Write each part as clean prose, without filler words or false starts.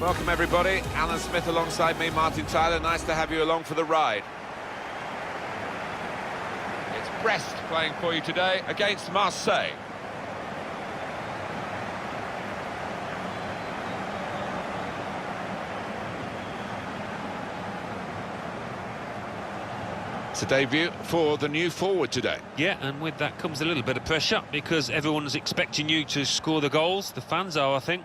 Welcome everybody, Alan Smith alongside me, Martin Tyler. Nice to have you along for the ride. It's Brest playing for you today against Marseille. It's a debut for the new forward today. Yeah, and with that comes a little bit of pressure because everyone's expecting you to score the goals. The fans are, I think.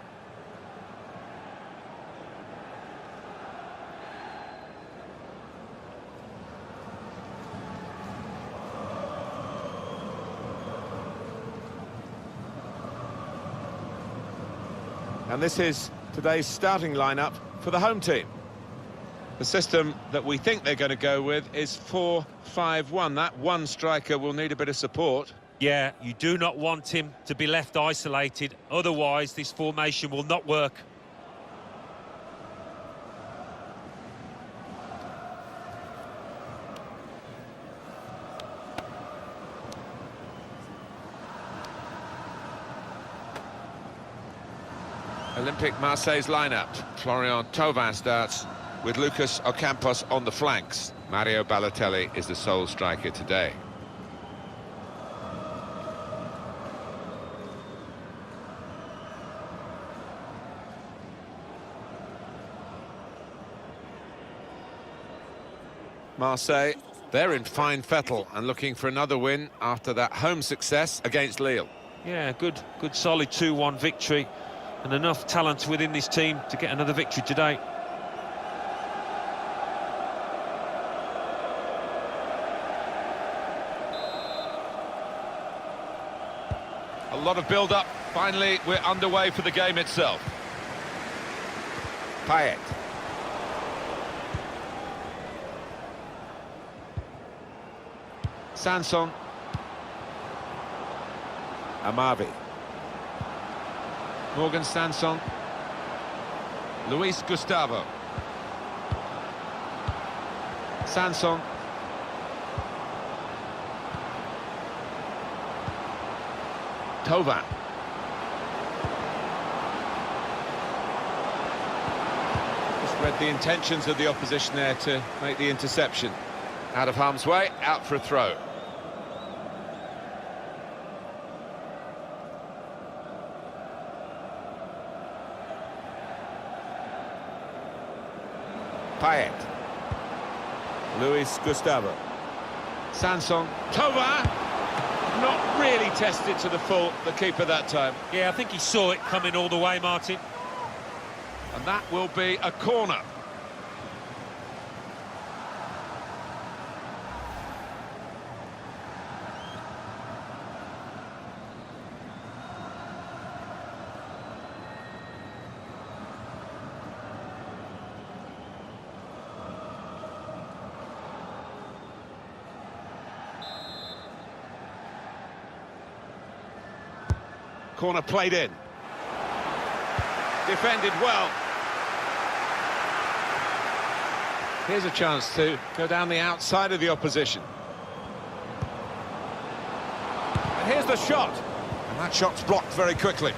And this is today's starting lineup for the home team. The system that we think they're going to go with is 4-5-1. That one striker will need a bit of support. Yeah, you do not want him to be left isolated. Otherwise, this formation will not work. Olympique Marseille's lineup. Florian Thauvin starts with Lucas Ocampos on the flanks. Mario Balotelli is the sole striker today. Marseille, they're in fine fettle and looking for another win after that home success against Lille. Yeah, good solid 2-1 victory. And enough talent within this team to get another victory today. A lot of build-up. Finally, we're underway for the game itself. Payet. Sanson. Amavi. Morgan Sanson. Luis Gustavo. Sanson. Thauvin. Just read the intentions of the opposition there to make the interception. Out of harm's way, out for a throw. Payet. Luis Gustavo. Sanson. Thauvin. Not really tested to the full, the keeper that time. Yeah, I think he saw it coming all the way, Martin. And that will be a corner. Corner played in. Defended well. Here's a chance to go down the outside of the opposition. And here's the shot. And that shot's blocked very quickly.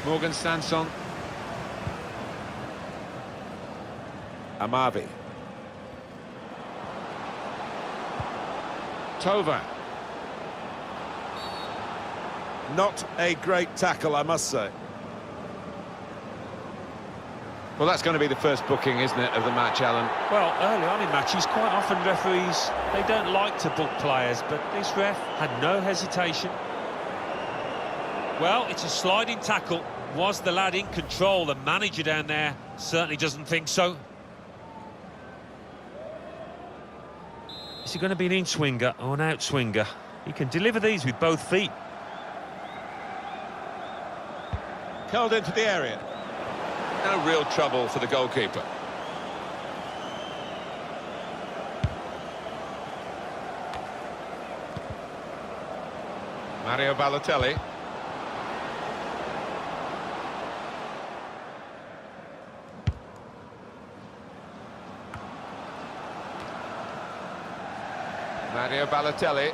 Morgan Sanson. Amavi. Thauvin. Not a great tackle, I must say. Well, that's going to be the first booking, isn't it, of the match, Alan? Well, early on in matches, quite often referees, they don't like to book players, but this ref had no hesitation. Well, it's a sliding tackle. Was the lad in control? The manager down there certainly doesn't think so. Is he going to be an in-swinger or an out-swinger? He can deliver these with both feet. Curled into the area. No real trouble for the goalkeeper. Mario Balotelli. Mario Balotelli.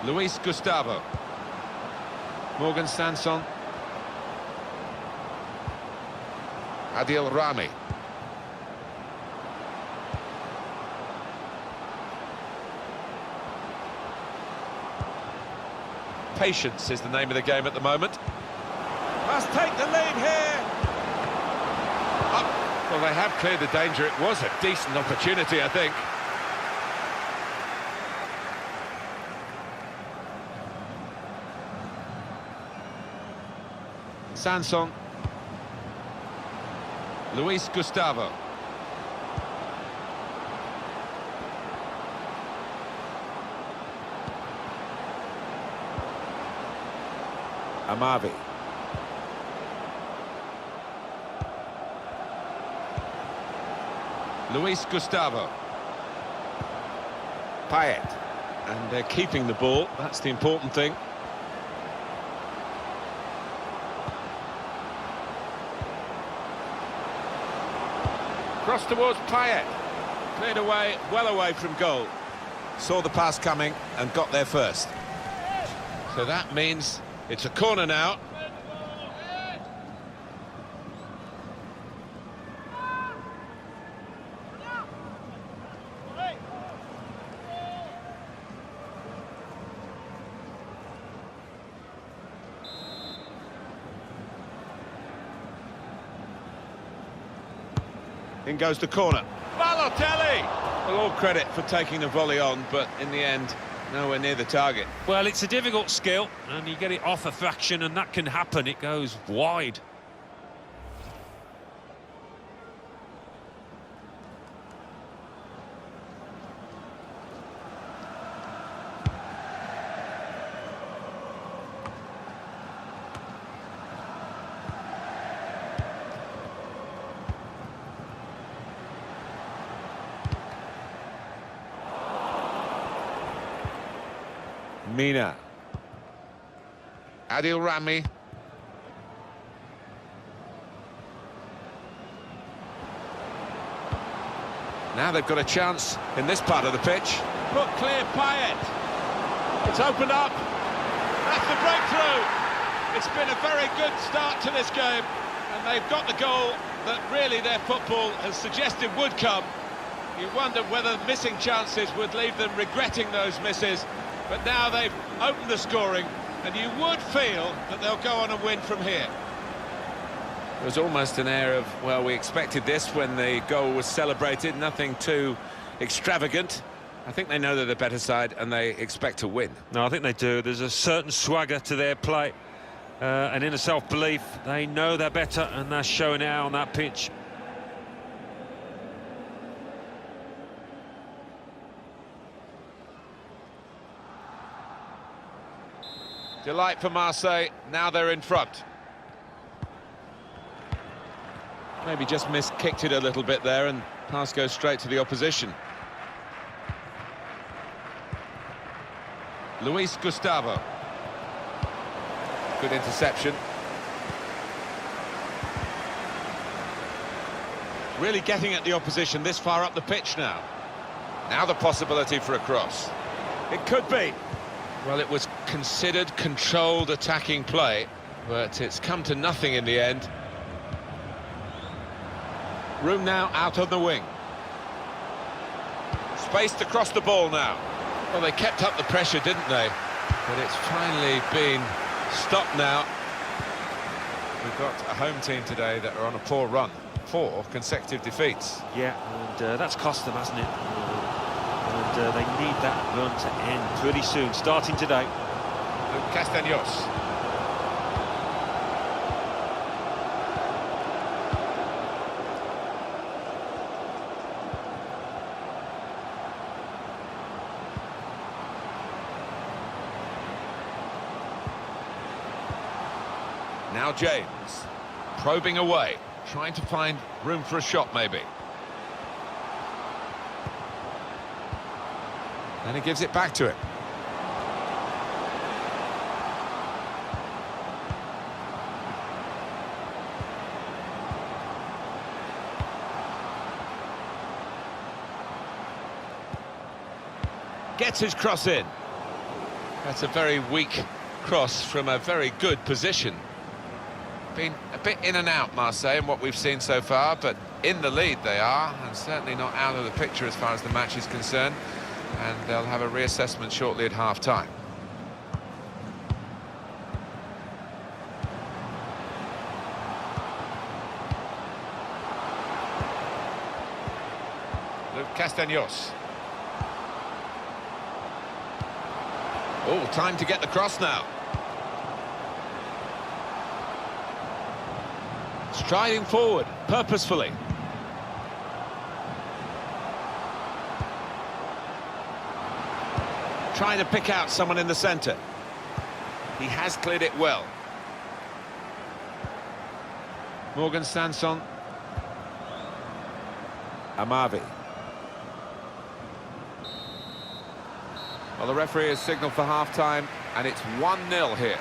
Luis Gustavo. Morgan Sanson. Adil Rami. Patience is the name of the game at the moment. Must take the lead here. Oh, well, they have cleared the danger. It was a decent opportunity, I think. Sanson. Luis Gustavo. Amavi. Luis Gustavo. Payet. And they're keeping the ball, that's the important thing. Cross towards Payet. Cleared away, well away from goal. Saw the pass coming and got there first. So that means it's a corner now. In goes the corner. Balotelli! Well, all credit for taking the volley on, but in the end, nowhere near the target. Well, it's a difficult skill, and you get it off a fraction, and that can happen. It goes wide. Mina. Adil Rami. Now they've got a chance in this part of the pitch. Put clear Payet. It's opened up. That's the breakthrough. It's been a very good start to this game, and they've got the goal that really their football has suggested would come. You wonder whether missing chances would leave them regretting those misses. But now they've opened the scoring, and you would feel that they'll go on and win from here. There was almost an air of, well, we expected this when the goal was celebrated, nothing too extravagant. I think they know they're the better side, and they expect to win. No, I think they do. There's a certain swagger to their play, and inner self-belief. They know they're better, and they're showing it out on that pitch. Delight for Marseille, now they're in front. Maybe just kicked it a little bit there, and pass goes straight to the opposition. Luis Gustavo. Good interception. Really getting at the opposition this far up the pitch now. Now the possibility for a cross. It could be. Well, it was considered controlled attacking play, but it's come to nothing in the end. Room now out on the wing. Space to cross the ball now. Well, they kept up the pressure, didn't they? But it's finally been stopped now. We've got a home team today that are on a poor run. 4 consecutive defeats. Yeah, and that's cost them, hasn't it? And they need that run to end pretty soon, starting today. Castaños. Now James, probing away, trying to find room for a shot maybe. And he gives it back to him. Gets his cross in. That's a very weak cross from a very good position. Been a bit in and out, Marseille, in what we've seen so far, but in the lead they are, and certainly not out of the picture as far as the match is concerned. And they'll have a reassessment shortly at half-time. Castaños. Oh, time to get the cross now. Striding forward, purposefully. Trying to pick out someone in the centre. He has cleared it well. Morgan Sanson. Amavi. Well, the referee has signalled for half-time, and it's 1-0 here.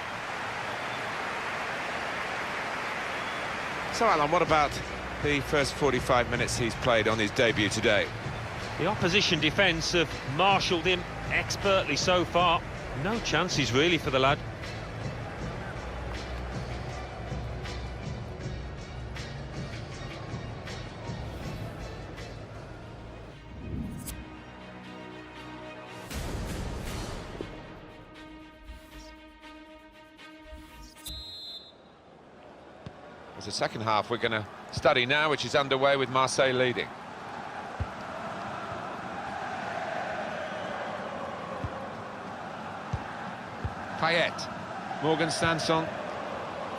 So, Alan, what about the first 45 minutes he's played on his debut today? The opposition defence have marshalled him expertly so far. No chances, really, for the lad. The second half we're going to study now, which is underway with Marseille leading. Payet, Morgan Sanson,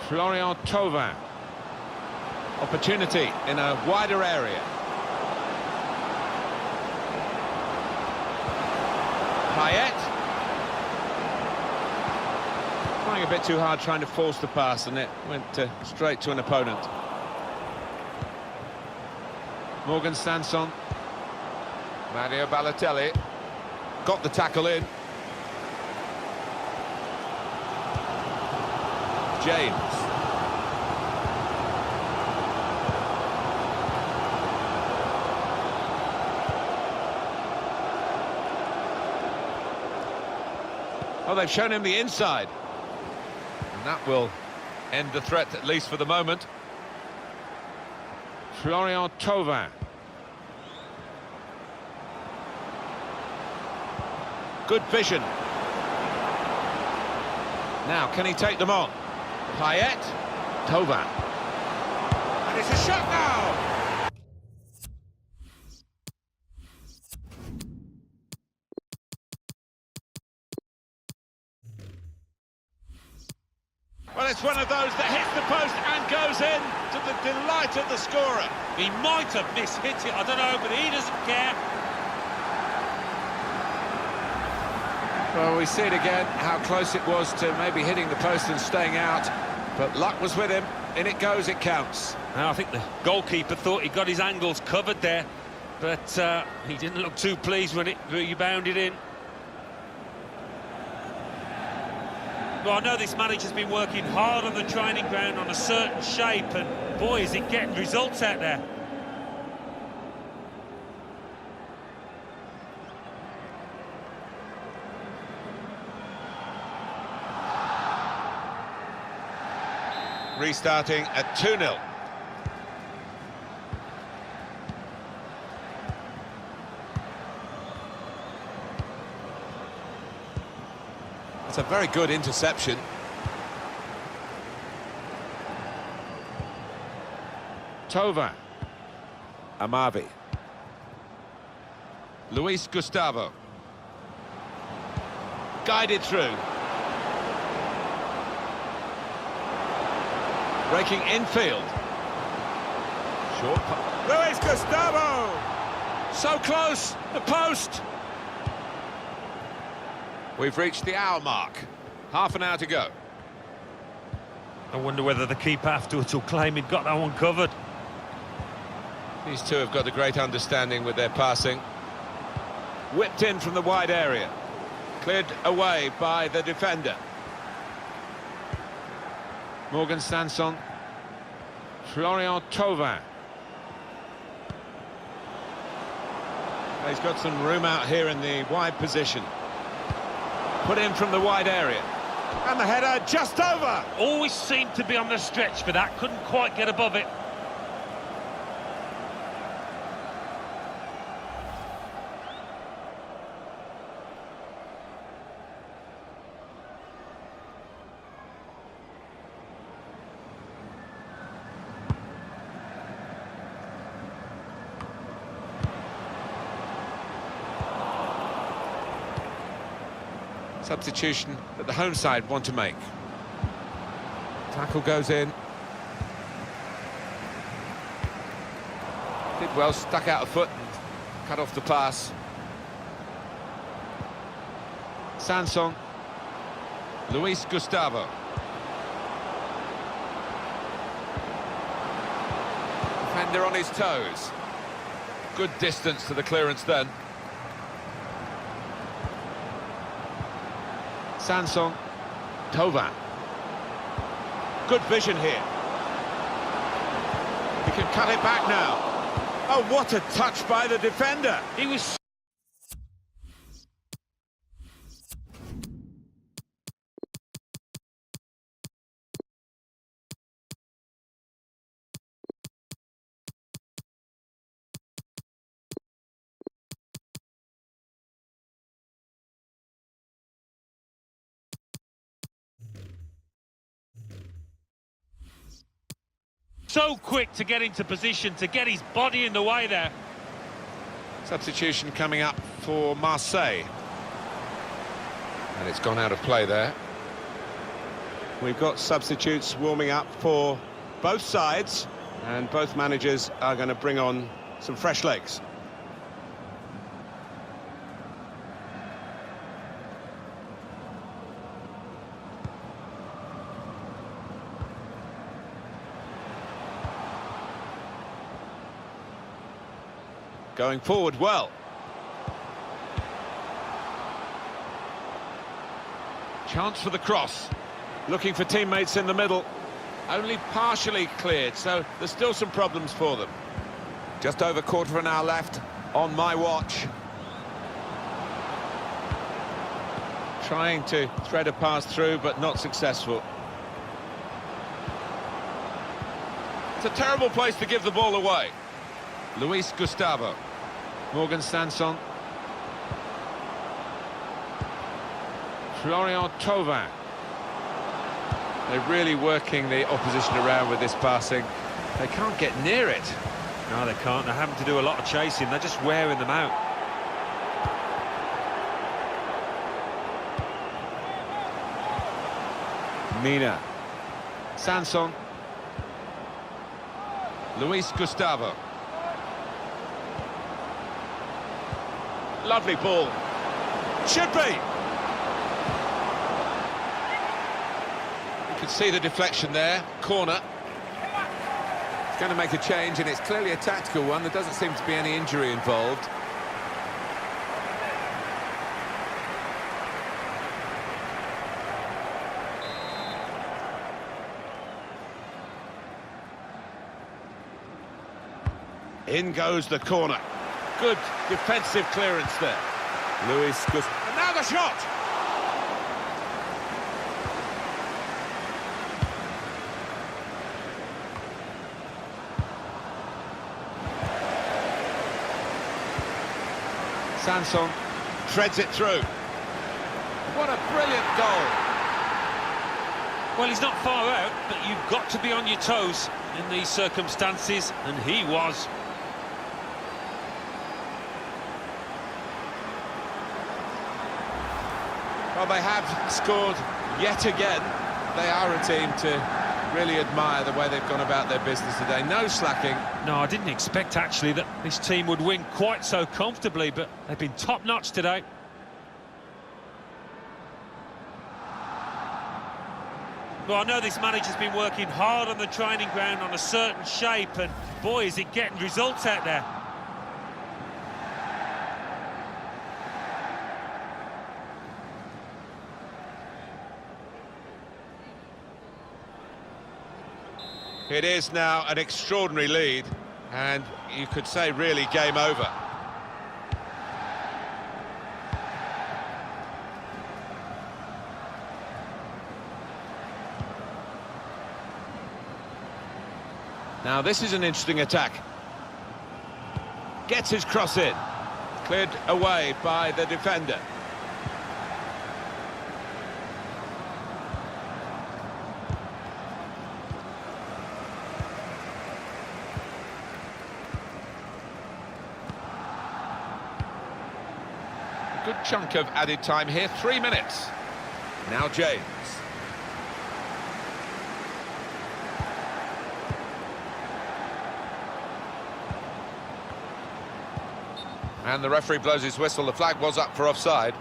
Florian Thauvin. Opportunity in a wider area. Payet. Trying a bit too hard, trying to force the pass, and it went straight to an opponent. Morgan Sanson. Mario Balotelli. Got the tackle in. James. Oh, they've shown him the inside. And that will end the threat, at least for the moment. Florian Thauvin. Good vision. Now, can he take them on? Payet, Thauvin. And it's a shot now! Well, it's one of those that hits the post and goes in, to the delight of the scorer. He might have mishit it, I don't know, but he doesn't care. Well, we see it again, how close it was to maybe hitting the post and staying out. But luck was with him. In it goes, it counts. Now, I think the goalkeeper thought he got his angles covered there, but he didn't look too pleased when it rebounded in. Well, I know this manager's been working hard on the training ground on a certain shape, and boy, is it getting results out there. Restarting at 2-0. It's a very good interception. Thauvin. Amavi. Luis Gustavo. Guided through. Breaking infield. Short. Luis Gustavo! So close, the post! We've reached the hour mark. Half an hour to go. I wonder whether the keeper afterwards will claim he'd got that one covered. These two have got a great understanding with their passing. Whipped in from the wide area. Cleared away by the defender. Morgan Sanson. Florian Thauvin. He's got some room out here in the wide position. Put in from the wide area. And the header just over. Always seemed to be on the stretch for that, couldn't quite get above it. Substitution that the home side want to make. Tackle goes in. Did well, stuck out a foot and cut off the pass. Sanson. Luis Gustavo. Defender on his toes. Good distance to the clearance then. Sanson, Tova. Good vision here. He can cut it back now. Oh, what a touch by the defender. He was... so quick to get into position, to get his body in the way there. Substitution coming up for Marseille. And it's gone out of play there. We've got substitutes warming up for both sides, and both managers are going to bring on some fresh legs. Going forward well. Chance for the cross. Looking for teammates in the middle. Only partially cleared, so there's still some problems for them. Just over quarter of an hour left on my watch. Trying to thread a pass through, but not successful. It's a terrible place to give the ball away. Luis Gustavo. Morgan Sanson. Florian Thauvin. They're really working the opposition around with this passing. They can't get near it. No, they can't. They're having to do a lot of chasing. They're just wearing them out. Mina. Sanson. Luis Gustavo. Lovely ball. Should be. You can see the deflection there. Corner. It's going to make a change, and it's clearly a tactical one. There doesn't seem to be any injury involved. In goes the corner. Good defensive clearance there. Luis Gustavo. And now the shot! Sanson treads it through. What a brilliant goal. Well, he's not far out, but you've got to be on your toes in these circumstances, and he was. Well, they have scored yet again. They are a team to really admire the way they've gone about their business today. No slacking. No, I didn't expect, actually, that this team would win quite so comfortably, but they've been top-notch today. Well, I know this manager's been working hard on the training ground on a certain shape, and boy, is it getting results out there. It is now an extraordinary lead, and you could say really game over. Now this is an interesting attack. Gets his cross in. Cleared away by the defender. A good chunk of added time here, 3 minutes. Now James. And the referee blows his whistle. The flag was up for offside.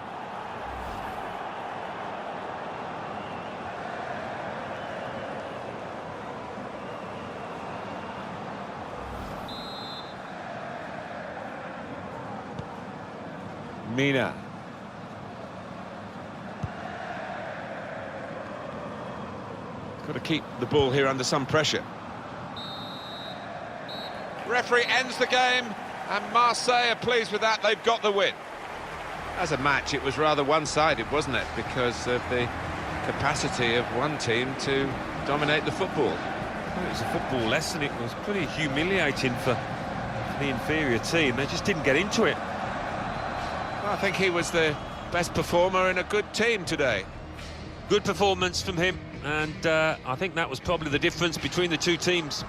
Mina. Got to keep the ball here under some pressure. Referee ends the game. And Marseille are pleased with that. They've got the win. As a match, it was rather one-sided, wasn't it? Because of the capacity of one team to dominate the football. Well, it was a football lesson. It was pretty humiliating for the inferior team. They just didn't get into it. Well, I think he was the best performer in a good team today. Good performance from him, and I think that was probably the difference between the two teams.